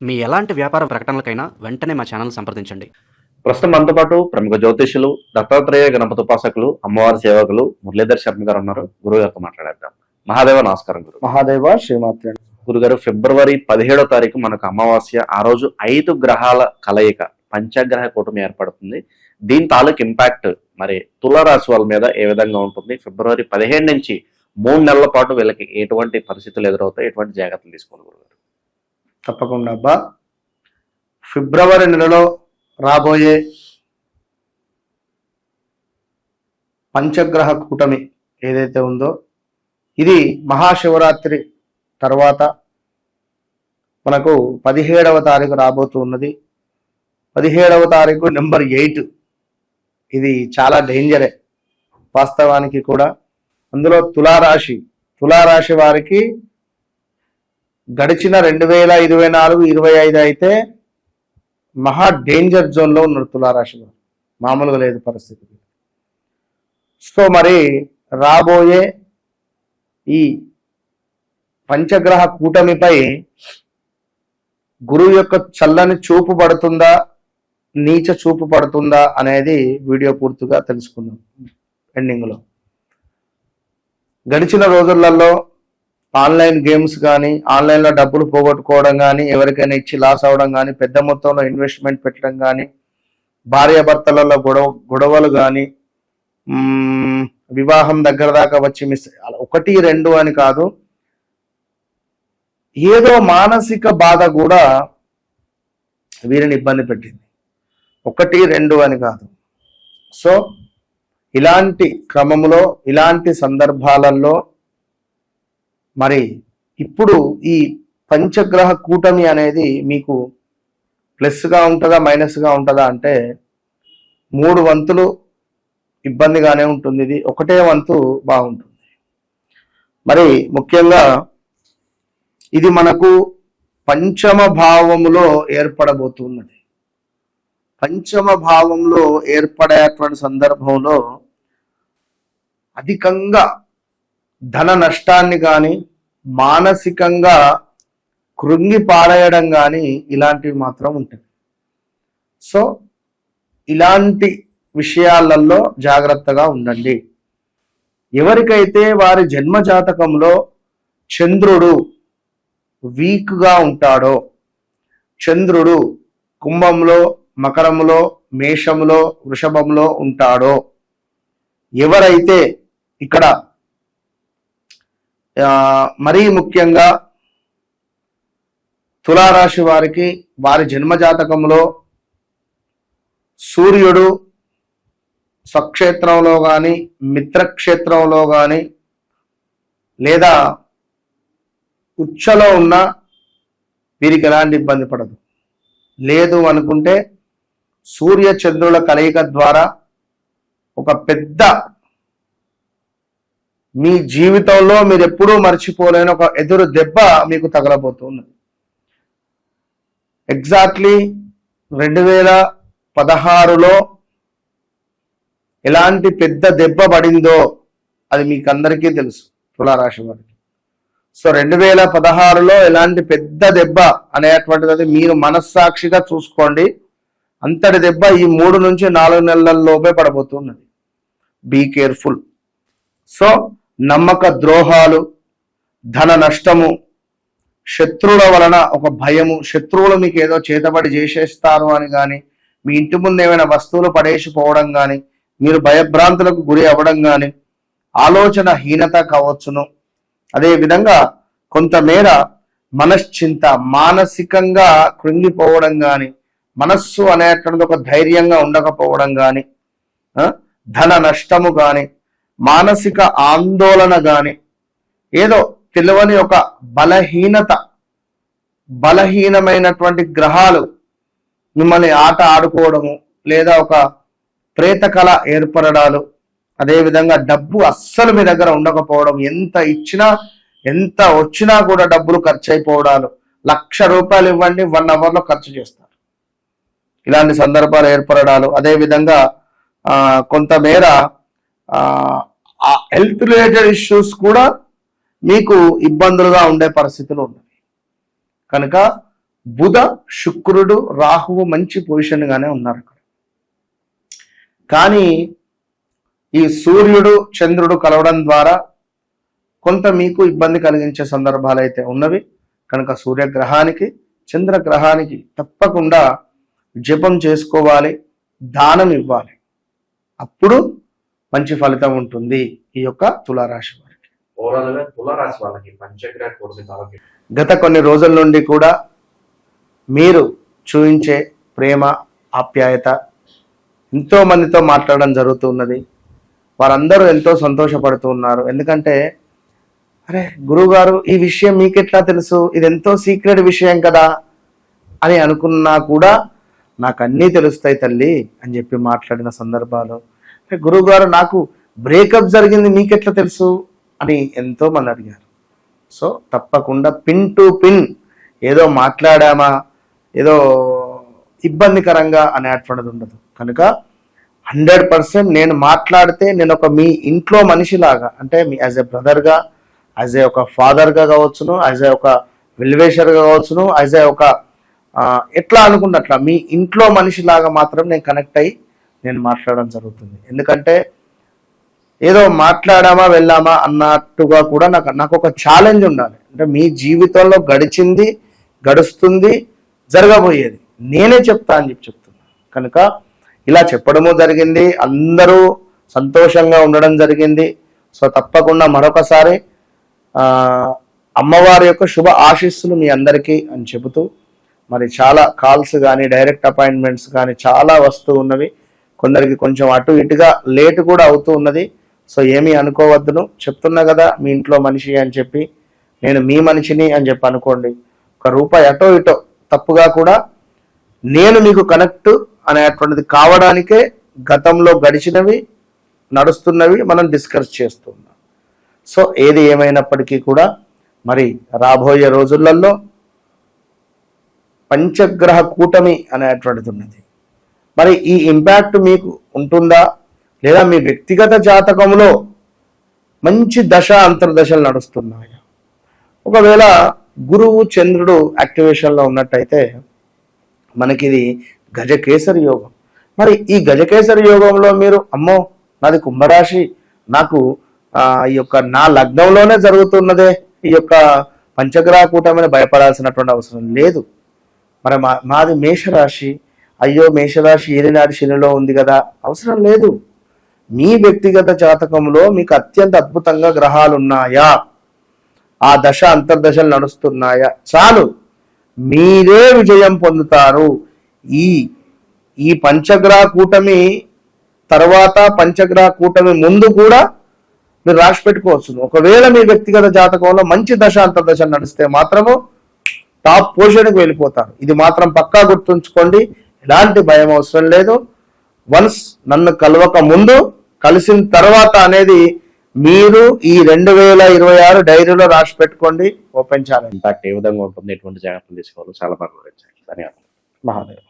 మీ ఎలాంటి వ్యాపార ప్రకటనలకైనా వెంటనే మా ఛానల్ సంప్రదించండి. ప్రస్తుతం మనతో పాటు ప్రముఖ జ్యోతిష్యులు, దత్తాత్రేయ గణపతి ఉపాసకులు, అమ్మవారి సేవకులు మురళీధర్ శర్మ గారు ఉన్నారు. గురువు గారితో మాట్లాడేద్దాం. మహాదేవ నమస్కారం. గురు మహాదేవ శ్రీమాత్రే. గురుగారు, ఫిబ్రవరి 17వ తారీఖు మనకు అమావాస్య. ఆ రోజు 5 గ్రహాల కలయిక పంచగ్రహ కూటమి ఏర్పడుతుంది. దీని తాలూకు ఇంపాక్ట్ మరి తులారాశి వాళ్ళ మీద ఏ విధంగా ఉంటుంది? ఫిబ్రవరి 15 నుంచి 3 నెలల పాటు వీళ్ళకి ఎటువంటి పరిస్థితులు ఎదురవుతాయి? ఎటువంటి జాగ్రత్తలు తీసుకోవాలి గురుగారు? తప్పకుండా అబ్బా. ఫిబ్రవరి నెలలో రాబోయే పంచగ్రహ కూటమి ఏదైతే ఉందో ఇది మహాశివరాత్రి తర్వాత మనకు 17వ తారీఖు రాబోతూ ఉన్నది. 17వ తారీఖు నెంబర్ 8. ఇది చాలా డేంజరే వాస్తవానికి కూడా. అందులో తులారాశి వారికి గడిచిన 2024-25 అయితే మహా డేంజర్ జోన్లో ఉన్నారు తులారాశి వారు. మామూలుగా లేదు పరిస్థితి. సో మరి రాబోయే ఈ పంచగ్రహ కూటమిపై గురువు యొక్క చల్లని చూపు పడుతుందా, నీచ చూపు పడుతుందా అనేది వీడియో పూర్తిగా తెలుసుకుందాం. ఎండింగ్లో గడిచిన రోజులలో ఆన్లైన్ గేమ్స్ కానీ, ఆన్లైన్లో డబ్బులు పోగొట్టుకోవడం కానీ, ఎవరికైనా ఇచ్చి లాస్ అవ్వడం కానీ, పెద్ద మొత్తంలో ఇన్వెస్ట్మెంట్ పెట్టడం కానీ, భార్యాభర్తలలో గొడవలు కానీ, వివాహం దగ్గర దాకా వచ్చి మిస్ 1, 2 అని కాదు, ఏదో మానసిక బాధ కూడా వీరిని ఇబ్బంది పెట్టింది. 1, 2 అని కాదు. సో ఇలాంటి క్రమంలో, ఇలాంటి సందర్భాలలో మరి ఇప్పుడు ఈ పంచగ్రహ కూటమి అనేది మీకు ప్లస్గా ఉంటుందా, మైనస్గా ఉంటుందా అంటే 3 వంతులు ఇబ్బందిగానే ఉంటుంది. ఇది 1వ వంతు బాగుంటుంది. మరి ముఖ్యంగా ఇది మనకు పంచమ భావములో ఏర్పడబోతున్నది. పంచమ భావంలో ఏర్పడేటువంటి సందర్భంలో అధికంగా ధన నష్టాన్ని కానీ, మానసికంగా కృంగి పారేయడం కానీ ఇలాంటివి మాత్రం ఉంటాయి. సో ఇలాంటి విషయాలలో జాగ్రత్తగా ఉండండి. ఎవరికైతే వారి జన్మ జాతకంలో చంద్రుడు వీక్గా ఉంటాడో, చంద్రుడు కుంభంలో, మకరంలో, మేషంలో, వృషభంలో ఉంటాడో, ఎవరైతే ఇక్కడ మరీ ముఖ్యంగా తులారాశి వారికి వారి జన్మజాతకంలో సూర్యుడు స్వక్షేత్రంలో కానీ, మిత్రక్షేత్రంలో కానీ, లేదా ఉచ్చలో ఉన్న వీరికి ఎలాంటి ఇబ్బంది పడదు. లేదు అనుకుంటే సూర్య చంద్రుల కలయిక ద్వారా ఒక పెద్ద మీ జీవితంలో మీరు ఎప్పుడూ మర్చిపోలేని ఒక ఎదురు దెబ్బ మీకు తగలబోతున్నది. ఎగ్జాక్ట్లీ 2016లో ఎలాంటి పెద్ద దెబ్బ పడిందో అది మీకు అందరికీ తెలుసు తులారాశి వారికి. సో 2016లో ఎలాంటి పెద్ద దెబ్బ అనేటువంటిది మీరు మనస్సాక్షిగా చూసుకోండి. అంతటి దెబ్బ ఈ 3 నుంచి 4 నెలల్లోపే పడబోతున్నది. Be careful. సో నమ్మక ద్రోహాలు, ధన నష్టము, శత్రువుల వలన ఒక భయము, శత్రువులు మీకు ఏదో చేతబడి చేసేస్తారు అని కానీ, మీ ఇంటి ముందు ఏమైనా వస్తువులు పడేసిపోవడం కానీ, మీరు భయభ్రాంతులకు గురి అవ్వడం కానీ, ఆలోచన హీనత కావచ్చును. అదేవిధంగా కొంతమేర మనశ్చింత, మానసికంగా కృంగిపోవడం కానీ, మనస్సు అనేటువంటిది ఒక ధైర్యంగా ఉండకపోవడం కానీ, ధన నష్టము కానీ, మానసిక ఆందోళన కానీ, ఏదో తెలియని ఒక బలహీనమైనటువంటి గ్రహాలు మిమ్మల్ని ఆట ఆడుకోవడము, లేదా ఒక ప్రేత కళ ఏర్పడడాలు, అదేవిధంగా డబ్బు అస్సలు మీ దగ్గర ఉండకపోవడం, ఎంత ఇచ్చినా ఎంత వచ్చినా కూడా డబ్బులు ఖర్చు అయిపోవడాలు, 1,00,000 రూపాయలు ఇవ్వండి 1 అవర్లో ఖర్చు చేస్తారు. ఇలాంటి సందర్భాలు ఏర్పడడాలు, అదేవిధంగా కొంతమేర హెల్త్ రిలేటెడ్ ఇష్యూస్ కూడా మీకు ఇబ్బందులుగా ఉండే పరిస్థితులు ఉన్నాయి. కనుక బుధ, శుక్రుడు, రాహువు మంచి పొజిషన్ గానే ఉన్నారు అక్కడ. కానీ ఈ సూర్యుడు, చంద్రుడు కలవడం ద్వారా కొంత మీకు ఇబ్బంది కలిగించే సందర్భాలు అయితే ఉన్నవి. కనుక సూర్యగ్రహానికి, చంద్రగ్రహానికి తప్పకుండా జపం చేసుకోవాలి, దానం ఇవ్వాలి. అప్పుడు మంచి ఫలితం ఉంటుంది ఈ యొక్క తులారాశి వారికి. ఓవరాల్ గా తులారాశి వాళ్ళకి పంచగ్రహ కూటమి తాలూకు గత కొన్ని రోజుల నుండి కూడా మీరు చూపించే ప్రేమ, ఆప్యాయత ఎంతో మందితో మాట్లాడడం జరుగుతున్నది. వారందరూ ఎంతో సంతోషపడుతూ ఉన్నారు. ఎందుకంటే అరే గురువుగారు, ఈ విషయం మీకెట్లా తెలుసు, ఇది ఎంతో సీక్రెట్ విషయం కదా అని అనుకున్నా కూడా నాకు అన్నీ తెలుస్తాయి తల్లి అని చెప్పి మాట్లాడిన సందర్భాలు. గురువుగారు, నాకు బ్రేకప్ జరిగింది, మీకెట్లా తెలుసు అని ఎంతో మంది అడిగారు. సో తప్పకుండా పిన్ టు పిన్, ఏదో మాట్లాడామా, ఏదో ఇబ్బందికరంగా అనేటువంటిది ఉండదు. కనుక 100% నేను మాట్లాడితే నేను ఒక మీ ఇంట్లో మనిషిలాగా, అంటే me as a బ్రదర్గా, as a ఒక ఫాదర్గా కావచ్చును, యాజ్ ఏ ఒక వెల్వేషర్గా కావచ్చును, యాజ్ ఏ ఒక ఎట్లా అనుకున్నట్లా మీ ఇంట్లో మనిషిలాగా మాత్రం నేను కనెక్ట్ అయ్యి నేను మాట్లాడడం జరుగుతుంది. ఎందుకంటే ఏదో మాట్లాడామా వెళ్ళామా అన్నట్టుగా కూడా నాకు ఒక ఛాలెంజ్ ఉండాలి. అంటే మీ జీవితంలో గడిచింది, గడుస్తుంది, జరగబోయేది నేనే చెప్తా అని చెప్తున్నా. కనుక ఇలా చెప్పడము జరిగింది, అందరూ సంతోషంగా ఉండడం జరిగింది. సో తప్పకుండా మరొకసారి అమ్మవారి యొక్క శుభ ఆశీస్సులు మీ అందరికీ అని చెబుతూ, మరి చాలా కాల్స్ కానీ డైరెక్ట్ అపాయింట్మెంట్స్ కానీ చాలా వస్తూ ఉన్నవి. కొందరికి కొంచెం అటు ఇటుగా లేట్ కూడా అవుతూ ఉన్నది. సో ఏమీ అనుకోవద్దును, చెప్తున్నా కదా మీ ఇంట్లో మనిషి అని చెప్పి, నేను మీ మనిషిని అని చెప్పి అనుకోండి. ₹1 అటో ఇటో తప్పుగా కూడా నేను మీకు కనెక్ట్ అనేటువంటిది కావడానికే గతంలో గడిచినవి, నడుస్తున్నవి మనం డిస్కస్ చేస్తున్నాం. సో ఏది ఏమైనప్పటికీ కూడా మరి రాబోయే రోజులలో పంచగ్రహ కూటమి అనేటువంటిది ఉన్నది. మరి ఈ ఇంపాక్ట్ మీకు ఉంటుందా, లేదా మీ వ్యక్తిగత జాతకంలో మంచి దశ అంతర్దశలు నడుస్తున్నాయా? ఒకవేళ గురువు, చంద్రుడు యాక్టివేషన్లో ఉన్నట్టయితే మనకి ఇది గజకేసరి యోగం. మరి ఈ గజకేసరి యోగంలో మీరు అమ్మో నాది కుంభరాశి, నాకు ఈ యొక్క నా లగ్నంలోనే జరుగుతున్నదే ఈ యొక్క పంచగ్రహ కూటమిని భయపడాల్సినటువంటి అవసరం లేదు. మరి మాది మేషరాశి, అయ్యో మేషరాశి ఏలినాటి శనిలో ఉంది కదా, అవసరం లేదు. మీ వ్యక్తిగత జాతకంలో మీకు అత్యంత అద్భుతంగా గ్రహాలు ఉన్నాయా, ఆ దశ అంతర్దశలు నడుస్తున్నాయా, చాలు, మీరే విజయం పొందుతారు. ఈ పంచగ్రహ కూటమి తర్వాత, పంచగ్రహ కూటమి ముందు కూడా మీరు రాసి పెట్టుకోవచ్చు. ఒకవేళ మీ వ్యక్తిగత జాతకంలో మంచి దశ అంతర్దశ నడిస్తే మాత్రము టాప్ పొజిషన్కి వెళ్ళిపోతారు. ఇది మాత్రం పక్కా గుర్తుంచుకోండి, ఎలాంటి భయం అవసరం లేదు. వన్స్ నన్ను కలవక ముందు, కలిసిన తర్వాత అనేది మీరు ఈ 2026 డైరీలో రాసి పెట్టుకోండి. ఓపెన్ ఛాలెంజ్ ఇంపాక్ట్ ఏ విధంగా ఉంటుంది, ఎటువంటి జాగ్రత్తలు తీసుకోవాలో చాలా బాగా వివరించారు. ధన్యవాదాలు. మహాదేవ్.